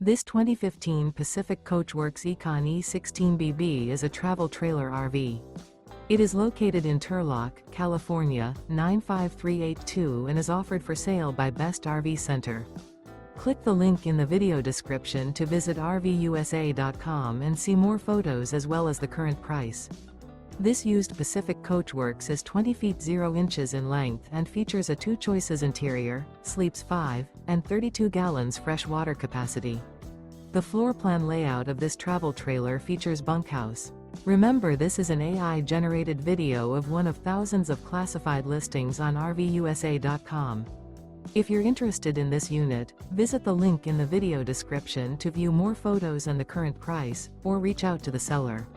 This 2015 Pacific Coachworks Econ E16BB is a travel trailer RV. It is located in Turlock, California, 95382 and is offered for sale by Best RV Center. Click the link in the video description to visit RVUSA.com and see more photos as well as the current price. This used Pacific Coachworks is 20 feet 0 inches in length and features a 2 choices interior, sleeps 5, and 32 gallons fresh water capacity. The floor plan layout of this travel trailer features bunkhouse. Remember, this is an AI-generated video of one of thousands of classified listings on RVUSA.com. If you're interested in this unit, visit the link in the video description to view more photos and the current price, or reach out to the seller.